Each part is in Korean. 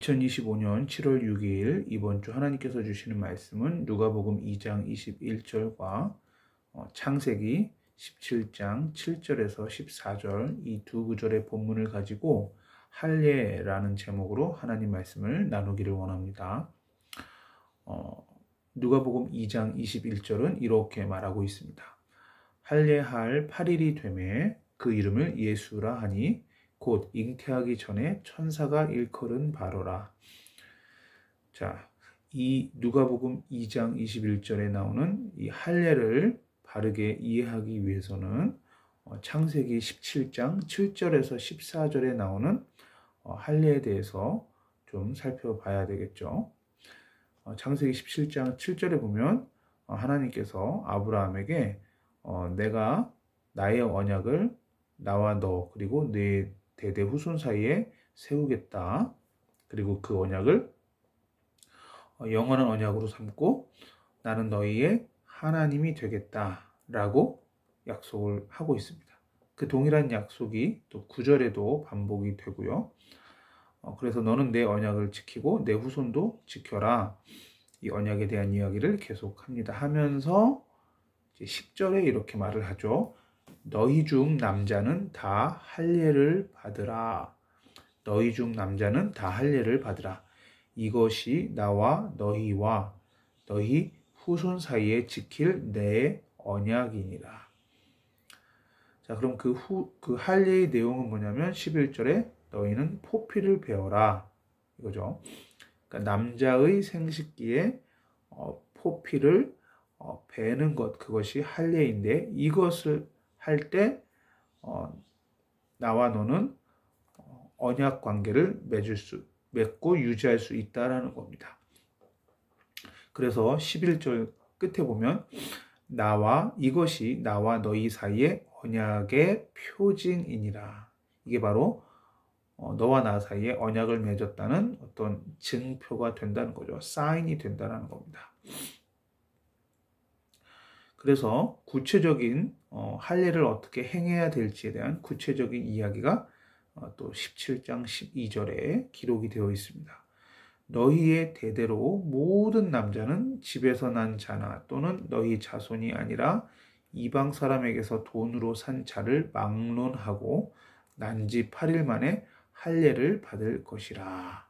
2025년 7월 6일 이번 주 하나님께서 주시는 말씀은 누가복음 2장 21절과 창세기 17장 7절에서 14절 이 두 구절의 본문을 가지고 할례라는 제목으로 하나님 말씀을 나누기를 원합니다. 누가복음 2장 21절은 이렇게 말하고 있습니다. 할례할 8일이 되매 그 이름을 예수라 하니 곧 잉태하기 전에 천사가 일컬은 바로라. 자, 이 누가복음 2장 21절에 나오는 이 할례를 바르게 이해하기 위해서는 창세기 17장 7절에서 14절에 나오는 할례에 대해서 좀 살펴봐야 되겠죠. 창세기 17장 7절에 보면 하나님께서 아브라함에게 내가 나의 언약을 나와 너 그리고 네 대대 후손 사이에 세우겠다. 그리고 그 언약을 영원한 언약으로 삼고 나는 너희의 하나님이 되겠다라고 약속을 하고 있습니다. 그 동일한 약속이 또 9절에도 반복이 되고요. 그래서 너는 내 언약을 지키고 내 후손도 지켜라. 이 언약에 대한 이야기를 계속합니다. 하면서 이제 10절에 이렇게 말을 하죠. 너희 중 남자는 다 할례를 받으라. 너희 중 남자는 다 할례를 받으라. 이것이 나와 너희와 너희 후손 사이에 지킬 내 언약이니라. 자, 그럼 그 할례의 내용은 뭐냐면 11절에 너희는 포피를 베어라. 이거죠. 그러니까 남자의 생식기에 포피를 베는 것, 그것이 할례인데 이것을 할 때 나와 너는 언약 관계를 맺고 유지할 수 있다라는 겁니다. 그래서 11절 끝에 보면 이것이 나와 너희 사이의 언약의 표징이니라. 이게 바로 너와 나 사이에 언약을 맺었다는 어떤 증표가 된다는 거죠. 사인이 된다는 겁니다. 그래서 구체적인 할례를 어떻게 행해야 될지에 대한 구체적인 이야기가 또 17장 12절에 기록이 되어 있습니다. 너희의 대대로 모든 남자는 집에서 난 자나 또는 너희 자손이 아니라 이방 사람에게서 돈으로 산 자를 막론하고 난 지 8일 만에 할례를 받을 것이라.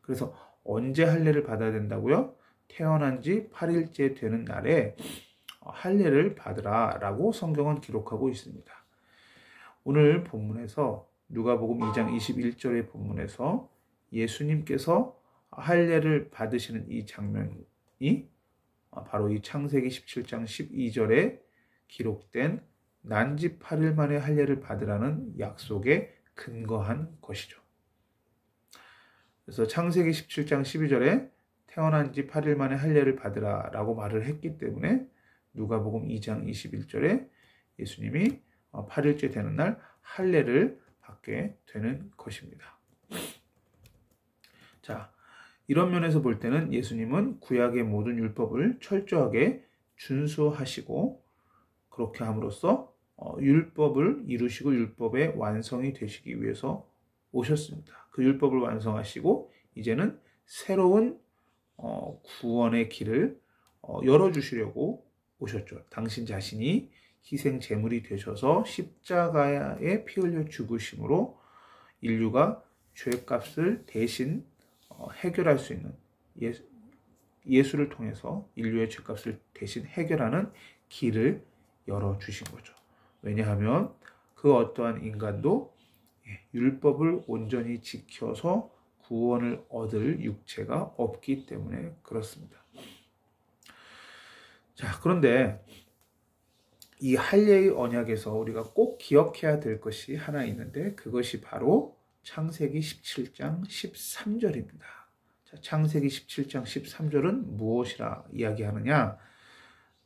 그래서 언제 할례를 받아야 된다고요? 태어난 지 8일째 되는 날에 할례를 받으라 라고 성경은 기록하고 있습니다. 오늘 본문에서 누가복음 2장 21절의 본문에서 예수님께서 할례를 받으시는 이 장면이 바로 이 창세기 17장 12절에 기록된 난지 8일 만에 할례를 받으라는 약속에 근거한 것이죠. 그래서 창세기 17장 12절에 태어난 지 8일 만에 할례를 받으라 라고 말을 했기 때문에 누가복음 2장 21절에 예수님이 8일째 되는 날 할례를 받게 되는 것입니다. 자, 이런 면에서 볼 때는 예수님은 구약의 모든 율법을 철저하게 준수하시고 그렇게 함으로써 율법을 이루시고 율법의 완성이 되시기 위해서 오셨습니다. 그 율법을 완성하시고 이제는 새로운 구원의 길을 열어주시려고 오셨죠. 당신 자신이 희생 제물이 되셔서 십자가에 피 흘려 죽으심으로 인류가 죄값을 대신 해결할 수 있는 예수를 통해서 인류의 죄값을 대신 해결하는 길을 열어주신 거죠. 왜냐하면 그 어떠한 인간도 율법을 온전히 지켜서 구원을 얻을 육체가 없기 때문에 그렇습니다. 자, 그런데 이 할례의 언약에서 우리가 꼭 기억해야 될 것이 하나 있는데 그것이 바로 창세기 17장 13절입니다. 자, 창세기 17장 13절은 무엇이라 이야기하느냐?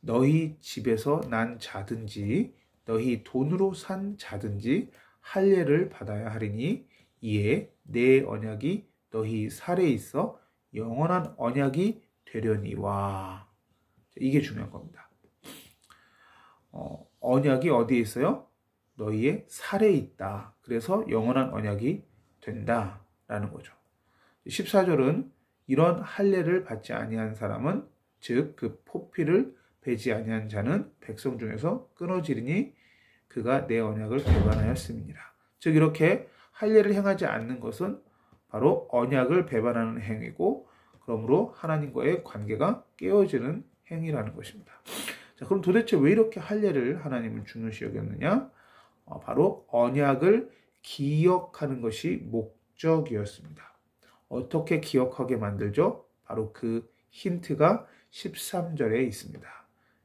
너희 집에서 난 자든지 너희 돈으로 산 자든지 할례를 받아야 하리니 이에 내 언약이 너희 살에 있어 영원한 언약이 되려니와. 이게 중요한 겁니다. 언약이 어디에 있어요? 너희의 살에 있다. 그래서 영원한 언약이 된다라는 거죠. 14절은 이런 할례를 받지 아니한 사람은 즉 그 포피를 베지 아니한 자는 백성 중에서 끊어지리니 그가 내 언약을 배반하였음이니라. 즉 이렇게 할례를 행하지 않는 것은 바로 언약을 배반하는 행위고 그러므로 하나님과의 관계가 깨어지는 행위라는 것입니다. 자, 그럼 도대체 왜 이렇게 할례를 하나님은 중요시 여겼느냐? 바로 언약을 기억하는 것이 목적이었습니다. 어떻게 기억하게 만들죠? 바로 그 힌트가 13절에 있습니다.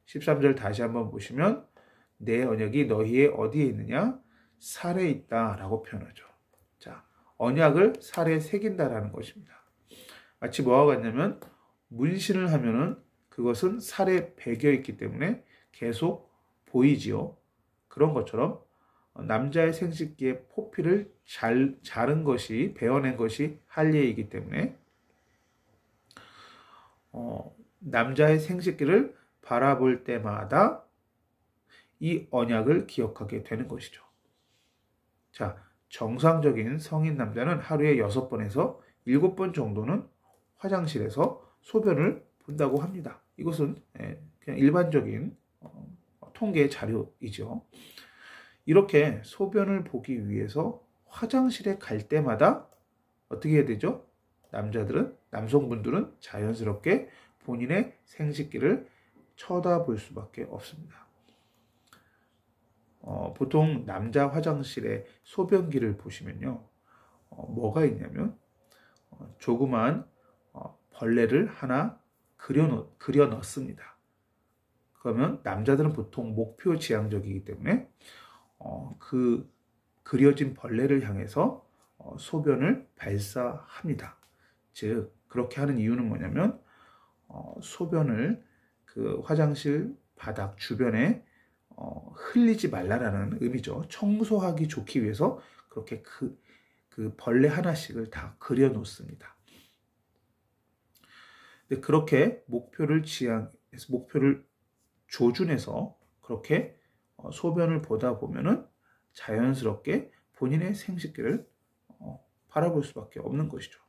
13절 다시 한번 보시면 내 언약이 너희의 어디에 있느냐? 살에 있다 라고 표현하죠. 자, 언약을 살에 새긴다라는 것입니다. 마치 뭐와 같냐면 문신을 하면은 그것은 살에 배겨 있기 때문에 계속 보이지요. 그런 것처럼 남자의 생식기의 포피를 자른 것이 베어낸 것이 할례이기 때문에 남자의 생식기를 바라볼 때마다 이 언약을 기억하게 되는 것이죠. 자, 정상적인 성인 남자는 하루에 6번에서 7번 정도는 화장실에서 소변을 본다고 합니다. 이것은 그냥 일반적인 통계 자료이죠. 이렇게 소변을 보기 위해서 화장실에 갈 때마다 어떻게 해야 되죠? 남성분들은 자연스럽게 본인의 생식기를 쳐다볼 수밖에 없습니다. 보통 남자 화장실의 소변기를 보시면요. 뭐가 있냐면 조그만 벌레를 하나 그려 넣습니다. 그러면 남자들은 보통 목표 지향적이기 때문에 그 그려진 벌레를 향해서 소변을 발사합니다. 즉 그렇게 하는 이유는 뭐냐면 소변을 그 화장실 바닥 주변에 흘리지 말라라는 의미죠. 청소하기 좋기 위해서 그렇게 그 벌레 하나씩을 다 그려 놓습니다. 그렇게 목표를 조준해서 그렇게 소변을 보다 보면은 자연스럽게 본인의 생식기를 바라볼 수밖에 없는 것이죠.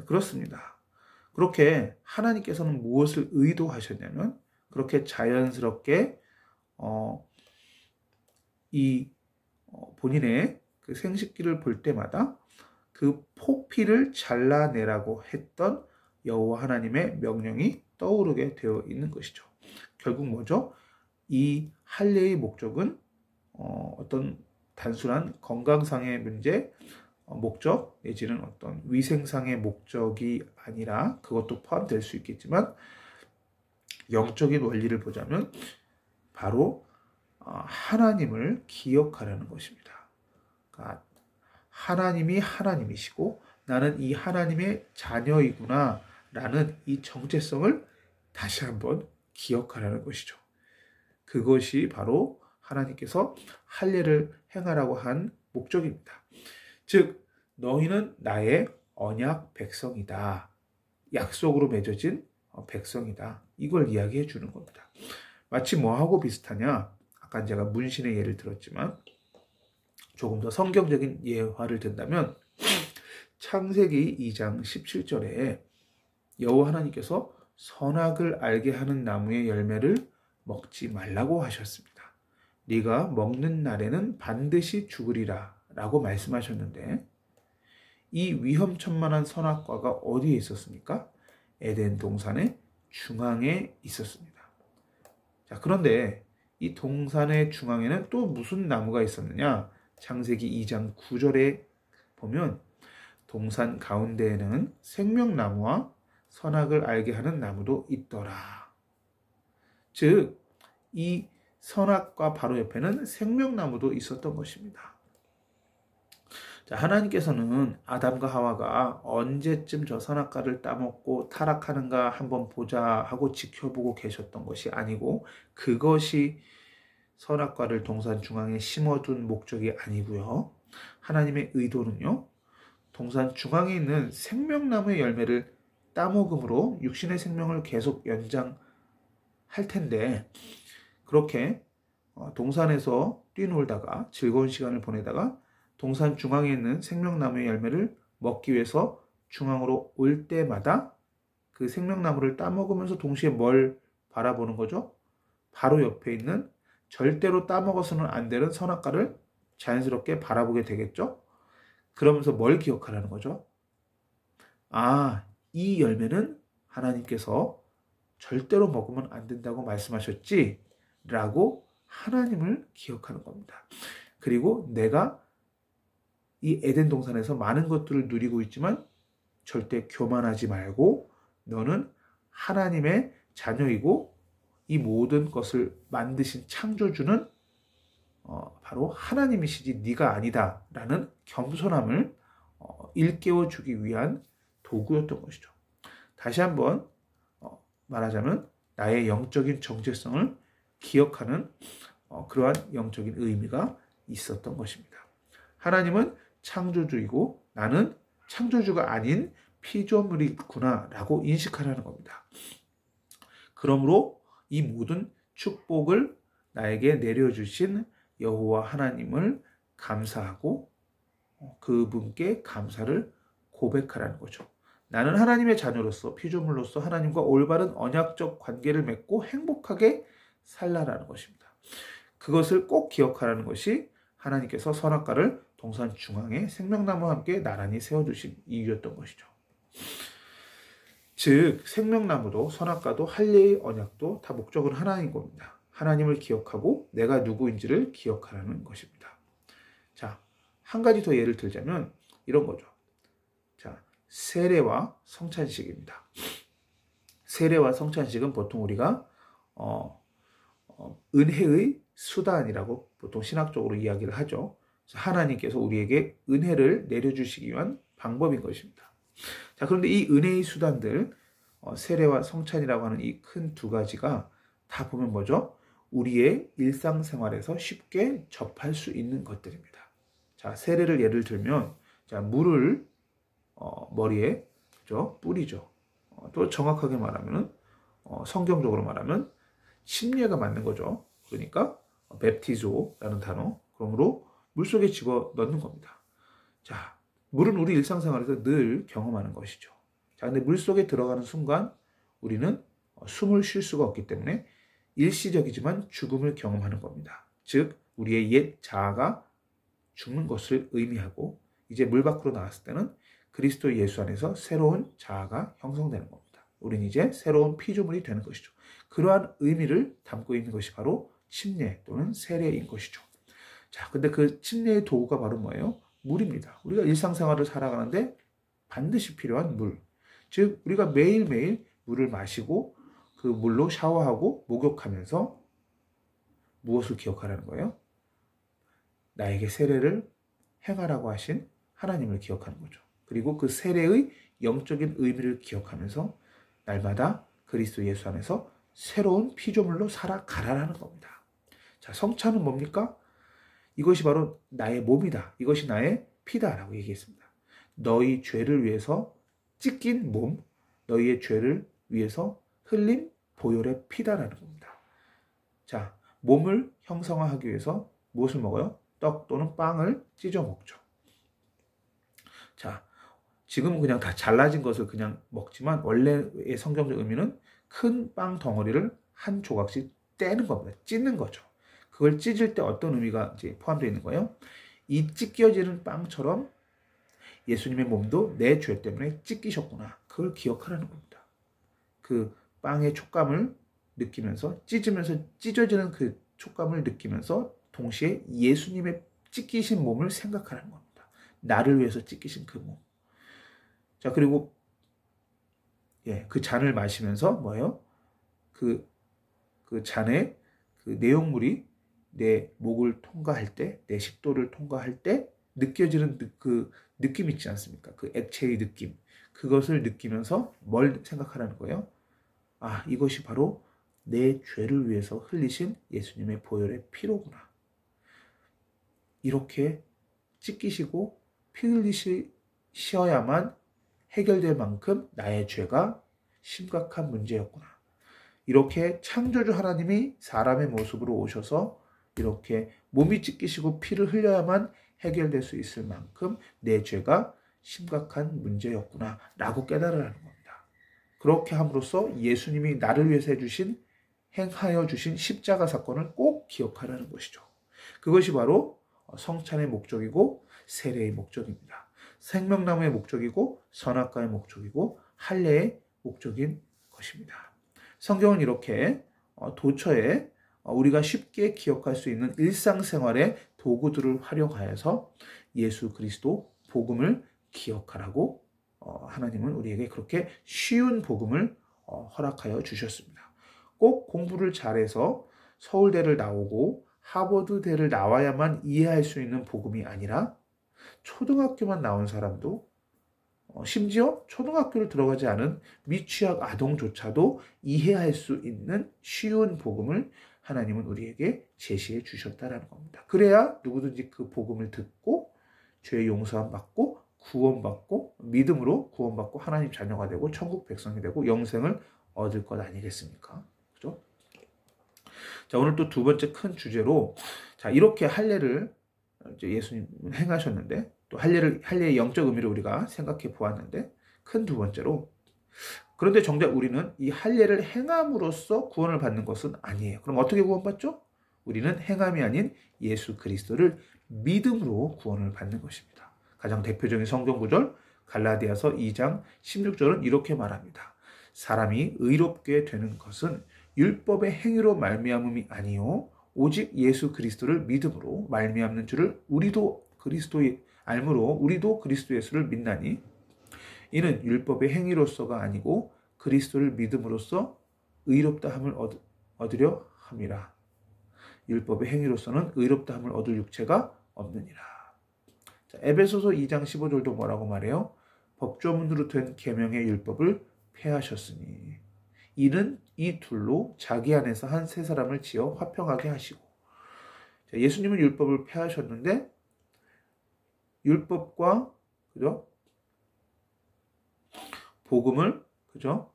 그렇습니다. 그렇게 하나님께서는 무엇을 의도하셨냐면 그렇게 자연스럽게 본인의 그 생식기를 볼 때마다 그 포피를 잘라내라고 했던 여호와 하나님의 명령이 떠오르게 되어 있는 것이죠. 결국 뭐죠? 이 할례의 목적은 어떤 단순한 건강상의 문제, 목적 내지는 어떤 위생상의 목적이 아니라 그것도 포함될 수 있겠지만 영적인 원리를 보자면 바로 하나님을 기억하라는 것입니다. 그러니까 하나님이 하나님이시고 나는 이 하나님의 자녀이구나 라는 이 정체성을 다시 한번 기억하라는 것이죠. 그것이 바로 하나님께서 할례를 행하라고 한 목적입니다. 즉 너희는 나의 언약 백성이다. 약속으로 맺어진 백성이다. 이걸 이야기해 주는 겁니다. 마치 뭐하고 비슷하냐? 아까 제가 문신의 예를 들었지만 조금 더 성경적인 예화를 든다면 창세기 2장 17절에 여호와 하나님께서 선악을 알게 하는 나무의 열매를 먹지 말라고 하셨습니다. 네가 먹는 날에는 반드시 죽으리라 라고 말씀하셨는데 이 위험천만한 선악과가 어디에 있었습니까? 에덴 동산의 중앙에 있었습니다. 자, 그런데 이 동산의 중앙에는 또 무슨 나무가 있었느냐? 창세기 2장 9절에 보면 동산 가운데에는 생명나무와 선악을 알게 하는 나무도 있더라. 즉, 이 선악과 바로 옆에는 생명나무도 있었던 것입니다. 자, 하나님께서는 아담과 하와가 언제쯤 저 선악과를 따먹고 타락하는가 한번 보자 하고 지켜보고 계셨던 것이 아니고 그것이 선악과를 동산 중앙에 심어둔 목적이 아니고요. 하나님의 의도는요. 동산 중앙에 있는 생명나무의 열매를 따먹음으로 육신의 생명을 계속 연장할 텐데 그렇게 동산에서 뛰놀다가 즐거운 시간을 보내다가 동산 중앙에 있는 생명나무의 열매를 먹기 위해서 중앙으로 올 때마다 그 생명나무를 따먹으면서 동시에 뭘 바라보는 거죠? 바로 옆에 있는 절대로 따먹어서는 안 되는 선악과를 자연스럽게 바라보게 되겠죠? 그러면서 뭘 기억하라는 거죠? 아, 이 열매는 하나님께서 절대로 먹으면 안 된다고 말씀하셨지? 라고 하나님을 기억하는 겁니다. 그리고 내가 이 에덴 동산에서 많은 것들을 누리고 있지만 절대 교만하지 말고 너는 하나님의 자녀이고 이 모든 것을 만드신 창조주는 바로 하나님이시지 네가 아니다 라는 겸손함을 일깨워 주기 위한 도구였던 것이죠. 다시 한번 말하자면 나의 영적인 정체성을 기억하는 그러한 영적인 의미가 있었던 것입니다. 하나님은 창조주이고 나는 창조주가 아닌 피조물이구나 라고 인식하라는 겁니다. 그러므로 이 모든 축복을 나에게 내려주신 여호와 하나님을 감사하고 그분께 감사를 고백하라는 거죠. 나는 하나님의 자녀로서 피조물로서 하나님과 올바른 언약적 관계를 맺고 행복하게 살라라는 것입니다. 그것을 꼭 기억하라는 것이 하나님께서 선악과를 동산 중앙에 생명나무와 함께 나란히 세워주신 이유였던 것이죠. 즉 생명나무도 선악과도 할례의 언약도 다 목적은 하나인 겁니다. 하나님을 기억하고 내가 누구인지를 기억하라는 것입니다. 자, 한 가지 더 예를 들자면 이런 거죠. 자, 세례와 성찬식입니다. 세례와 성찬식은 보통 우리가 은혜의 수단이라고 보통 신학적으로 이야기를 하죠. 하나님께서 우리에게 은혜를 내려주시기 위한 방법인 것입니다. 자, 그런데 이 은혜의 수단들, 세례와 성찬이라고 하는 이 큰 두 가지가 다 보면 뭐죠? 우리의 일상생활에서 쉽게 접할 수 있는 것들입니다. 자, 세례를 예를 들면, 자, 물을 머리에 그죠? 뿌리죠. 또 정확하게 말하면, 성경적으로 말하면 침례가 맞는 거죠. 그러니까 베프티조라는 단어, 그러므로 물속에 집어 넣는 겁니다. 자, 물은 우리 일상생활에서 늘 경험하는 것이죠. 자, 근데 물속에 들어가는 순간 우리는 숨을 쉴 수가 없기 때문에 일시적이지만 죽음을 경험하는 겁니다. 즉, 우리의 옛 자아가 죽는 것을 의미하고 이제 물 밖으로 나왔을 때는 그리스도 예수 안에서 새로운 자아가 형성되는 겁니다. 우리는 이제 새로운 피조물이 되는 것이죠. 그러한 의미를 담고 있는 것이 바로 침례 또는 세례인 것이죠. 자, 근데 그 침례의 도구가 바로 뭐예요? 물입니다. 우리가 일상생활을 살아가는데 반드시 필요한 물. 즉, 우리가 매일매일 물을 마시고 그 물로 샤워하고 목욕하면서 무엇을 기억하라는 거예요? 나에게 세례를 행하라고 하신 하나님을 기억하는 거죠. 그리고 그 세례의 영적인 의미를 기억하면서 날마다 그리스도 예수 안에서 새로운 피조물로 살아가라는 겁니다. 자, 성찬은 뭡니까? 이것이 바로 나의 몸이다. 이것이 나의 피다라고 얘기했습니다. 너희 죄를 위해서 찢긴 몸, 너희의 죄를 위해서 흘린 보혈의 피다라는 겁니다. 자, 몸을 형성화하기 위해서 무엇을 먹어요? 떡 또는 빵을 찢어 먹죠. 자, 지금은 그냥 다 잘라진 것을 그냥 먹지만 원래의 성경적 의미는 큰 빵 덩어리를 한 조각씩 떼는 겁니다. 찢는 거죠. 그걸 찢을 때 어떤 의미가 이제 포함되어 있는 거예요? 이 찢겨지는 빵처럼 예수님의 몸도 내 죄 때문에 찢기셨구나. 그걸 기억하라는 겁니다. 그 빵의 촉감을 느끼면서 찢으면서 찢어지는 그 촉감을 느끼면서 동시에 예수님의 찢기신 몸을 생각하라는 겁니다. 나를 위해서 찢기신 그 몸. 자, 그리고 그 잔을 마시면서 뭐예요? 그 잔의 그 내용물이 내 목을 통과할 때, 내 식도를 통과할 때 느껴지는 그 느낌 있지 않습니까? 그 액체의 느낌. 그것을 느끼면서 뭘 생각하라는 거예요? 아, 이것이 바로 내 죄를 위해서 흘리신 예수님의 보혈의 피로구나. 이렇게 찢기시고 피 흘리셔야만 해결될 만큼 나의 죄가 심각한 문제였구나. 이렇게 창조주 하나님이 사람의 모습으로 오셔서 이렇게 몸이 찢기시고 피를 흘려야만 해결될 수 있을 만큼 내 죄가 심각한 문제였구나 라고 깨달으라는 겁니다. 그렇게 함으로써 예수님이 나를 위해서 행하여 주신 십자가 사건을 꼭 기억하라는 것이죠. 그것이 바로 성찬의 목적이고 세례의 목적입니다. 생명나무의 목적이고 선악과의 목적이고 할례의 목적인 것입니다. 성경은 이렇게 도처에 우리가 쉽게 기억할 수 있는 일상생활의 도구들을 활용하여서 예수 그리스도 복음을 기억하라고 하나님은 우리에게 그렇게 쉬운 복음을 허락하여 주셨습니다. 꼭 공부를 잘해서 서울대를 나오고 하버드대를 나와야만 이해할 수 있는 복음이 아니라 초등학교만 나온 사람도 심지어 초등학교를 들어가지 않은 미취학 아동조차도 이해할 수 있는 쉬운 복음을 하나님은 우리에게 제시해 주셨다는 겁니다. 그래야 누구든지 그 복음을 듣고 죄의 용서함 받고 구원받고 믿음으로 구원받고 하나님 자녀가 되고 천국 백성이 되고 영생을 얻을 것 아니겠습니까? 그죠? 자, 오늘 또 두 번째 큰 주제로 자, 이렇게 할례를 이제 예수님 행하셨는데 또 할례의 영적 의미를 우리가 생각해 보았는데 큰 두 번째로 그런데 정작 우리는 이 할례를 행함으로써 구원을 받는 것은 아니에요. 그럼 어떻게 구원받죠? 우리는 행함이 아닌 예수 그리스도를 믿음으로 구원을 받는 것입니다. 가장 대표적인 성경 구절 갈라디아서 2장 16절은 이렇게 말합니다. 사람이 의롭게 되는 것은 율법의 행위로 말미암음이 아니요 오직 예수 그리스도를 믿음으로 말미암는 줄을 우리도 그리스도의 알므로 우리도 그리스도 예수를 믿나니 이는 율법의 행위로서가 아니고 그리스도를 믿음으로써 의롭다함을 얻으려 함이라. 율법의 행위로서는 의롭다함을 얻을 육체가 없느니라. 자, 에베소서 2장 15절도 뭐라고 말해요? 법조문으로 된 계명의 율법을 폐하셨으니 이는 이 둘로 자기 안에서 한 세 사람을 지어 화평하게 하시고. 자, 예수님은 율법을 폐하셨는데 율법과 그죠? 복음을 그죠?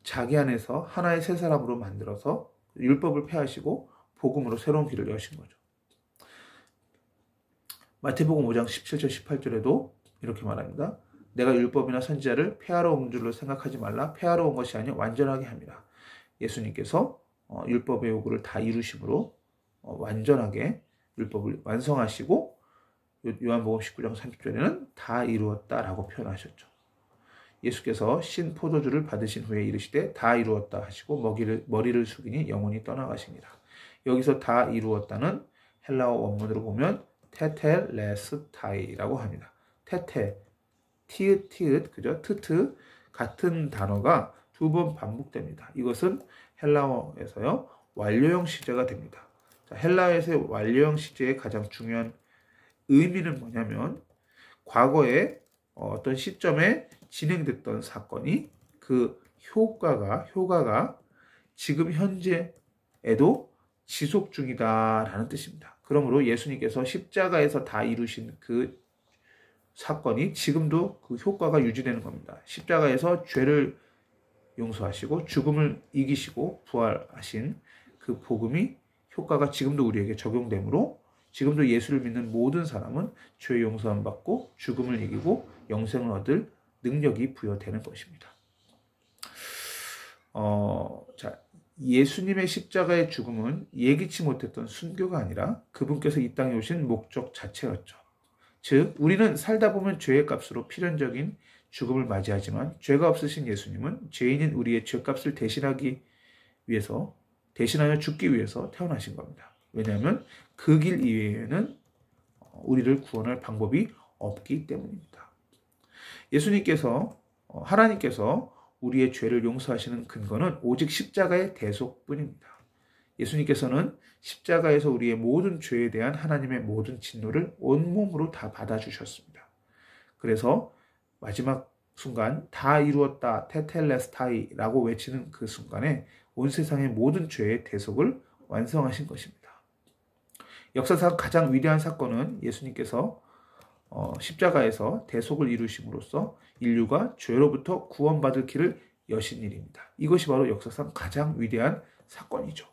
자기 안에서 하나의 세 사람으로 만들어서 율법을 폐하시고 복음으로 새로운 길을 여신 거죠. 마태복음 5장 17절 18절에도 이렇게 말합니다. 내가 율법이나 선지자를 폐하러 온 줄로 생각하지 말라. 폐하러 온 것이 아니라 완전하게 함이라. 예수님께서 율법의 요구를 다 이루심으로 완전하게 율법을 완성하시고 요한복음 19장 30절에는 다 이루었다라고 표현하셨죠. 예수께서 신 포도주를 받으신 후에 이르시되 다 이루었다 하시고 머리를 숙이니 영혼이 떠나가시니라. 여기서 다 이루었다는 헬라어 원문으로 보면 테텔레스타이라고 합니다. 테테, 티읕, 그죠? 트트 같은 단어가 두 번 반복됩니다. 이것은 헬라어에서요 완료형 시제가 됩니다. 자, 헬라어에서의 완료형 시제의 가장 중요한 의미는 뭐냐면 과거에 어떤 시점에 진행됐던 사건이 그 효과가 지금 현재에도 지속 중이다라는 뜻입니다. 그러므로 예수님께서 십자가에서 다 이루신 그 사건이 지금도 그 효과가 유지되는 겁니다. 십자가에서 죄를 용서하시고 죽음을 이기시고 부활하신 그 복음이 효과가 지금도 우리에게 적용되므로 지금도 예수를 믿는 모든 사람은 죄 용서함 받고 죽음을 이기고 영생을 얻을 능력이 부여되는 것입니다. 자, 예수님의 십자가의 죽음은 예기치 못했던 순교가 아니라 그분께서 이 땅에 오신 목적 자체였죠. 즉 우리는 살다 보면 죄의 값으로 필연적인 죽음을 맞이하지만 죄가 없으신 예수님은 죄인인 우리의 죄값을 대신하여 죽기 위해서 태어나신 겁니다. 왜냐하면 그 길 이외에는 우리를 구원할 방법이 없기 때문입니다. 하나님께서 우리의 죄를 용서하시는 근거는 오직 십자가의 대속뿐입니다. 예수님께서는 십자가에서 우리의 모든 죄에 대한 하나님의 모든 진노를 온몸으로 다 받아주셨습니다. 그래서 마지막 순간 다 이루었다 테텔레스타이라고 외치는 그 순간에 온 세상의 모든 죄의 대속을 완성하신 것입니다. 역사상 가장 위대한 사건은 예수님께서 십자가에서 대속을 이루심으로써 인류가 죄로부터 구원받을 길을 여신 일입니다. 이것이 바로 역사상 가장 위대한 사건이죠.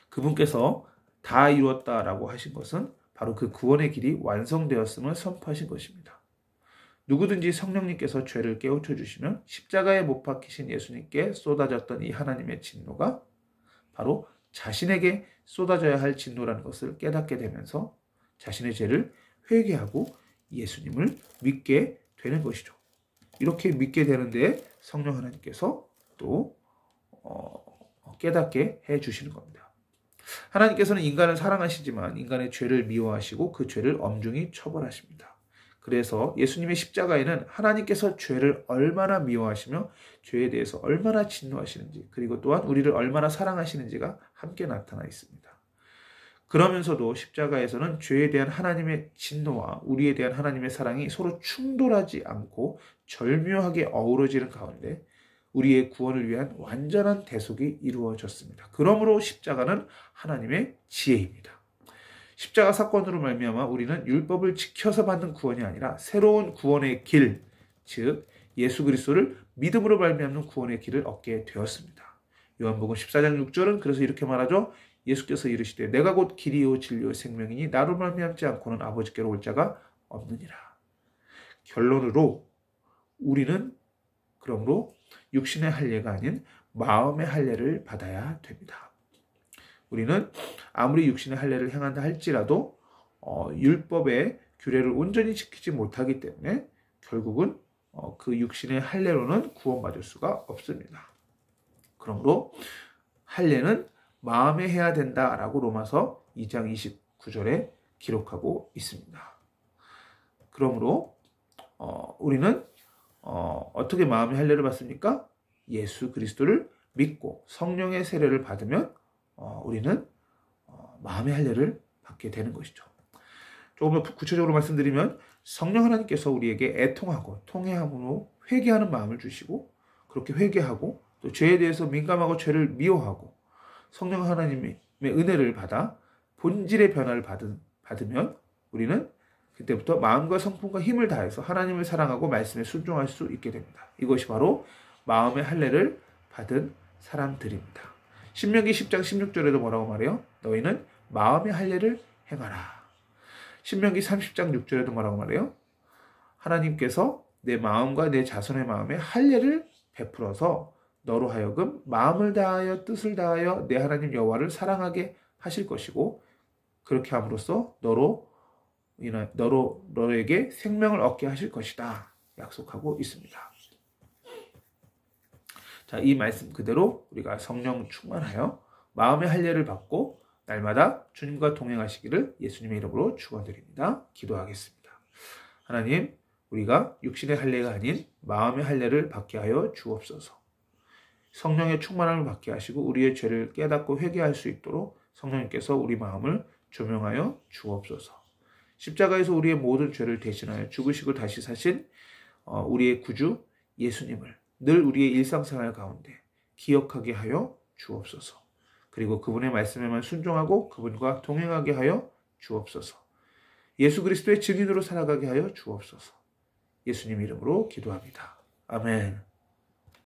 그분께서 다 이루었다라고 하신 것은 바로 그 구원의 길이 완성되었음을 선포하신 것입니다. 누구든지 성령님께서 죄를 깨우쳐 주시면 십자가에 못 박히신 예수님께 쏟아졌던 이 하나님의 진노가 바로 자신에게 쏟아져야 할 진노라는 것을 깨닫게 되면서 자신의 죄를 회개하고 예수님을 믿게 되는 것이죠. 이렇게 믿게 되는데 성령 하나님께서 또 깨닫게 해주시는 겁니다. 하나님께서는 인간을 사랑하시지만 인간의 죄를 미워하시고 그 죄를 엄중히 처벌하십니다. 그래서 예수님의 십자가에는 하나님께서 죄를 얼마나 미워하시며 죄에 대해서 얼마나 진노하시는지, 그리고 또한 우리를 얼마나 사랑하시는지가 함께 나타나 있습니다. 그러면서도 십자가에서는 죄에 대한 하나님의 진노와 우리에 대한 하나님의 사랑이 서로 충돌하지 않고 절묘하게 어우러지는 가운데 우리의 구원을 위한 완전한 대속이 이루어졌습니다. 그러므로 십자가는 하나님의 지혜입니다. 십자가 사건으로 말미암아 우리는 율법을 지켜서 받는 구원이 아니라 새로운 구원의 길, 즉 예수 그리스도를 믿음으로 말미암는 구원의 길을 얻게 되었습니다. 요한복음 14장 6절은 그래서 이렇게 말하죠. 예수께서 이르시되 내가 곧 길이요 진리요 생명이니 나로 말미암지 않고는 아버지께로 올 자가 없느니라. 결론으로 우리는 그러므로 육신의 할례가 아닌 마음의 할례를 받아야 됩니다. 우리는 아무리 육신의 할례를 행한다 할지라도 율법의 규례를 온전히 지키지 못하기 때문에 결국은 그 육신의 할례로는 구원받을 수가 없습니다. 그러므로 할례는 마음에 해야 된다라고 로마서 2장 29절에 기록하고 있습니다. 그러므로 우리는 어떻게 마음의 할례를 받습니까? 예수 그리스도를 믿고 성령의 세례를 받으면 우리는 마음의 할례를 받게 되는 것이죠. 조금 더 구체적으로 말씀드리면 성령 하나님께서 우리에게 애통하고 통회함으로 회개하는 마음을 주시고 그렇게 회개하고 또 죄에 대해서 민감하고 죄를 미워하고 성령 하나님의 은혜를 받아 본질의 변화를 받으면 우리는 그때부터 마음과 성품과 힘을 다해서 하나님을 사랑하고 말씀에 순종할 수 있게 됩니다. 이것이 바로 마음의 할례를 받은 사람들입니다. 신명기 10장 16절에도 뭐라고 말해요? 너희는 마음의 할례를 행하라. 신명기 30장 6절에도 뭐라고 말해요? 하나님께서 내 마음과 내 자손의 마음에 할례를 베풀어서 너로 하여금 마음을 다하여 뜻을 다하여 내 하나님 여호와를 사랑하게 하실 것이고 그렇게 함으로써 너에게 생명을 얻게 하실 것이다. 약속하고 있습니다. 자, 이 말씀 그대로 우리가 성령 충만하여 마음의 할례를 받고 날마다 주님과 동행하시기를 예수님의 이름으로 축원드립니다. 기도하겠습니다. 하나님, 우리가 육신의 할례가 아닌 마음의 할례를 받게 하여 주옵소서. 성령의 충만함을 받게 하시고 우리의 죄를 깨닫고 회개할 수 있도록 성령님께서 우리 마음을 조명하여 주옵소서. 십자가에서 우리의 모든 죄를 대신하여 죽으시고 다시 사신 우리의 구주 예수님을 늘 우리의 일상생활 가운데 기억하게 하여 주옵소서. 그리고 그분의 말씀에만 순종하고 그분과 동행하게 하여 주옵소서. 예수 그리스도의 증인으로 살아가게 하여 주옵소서. 예수님 이름으로 기도합니다. 아멘.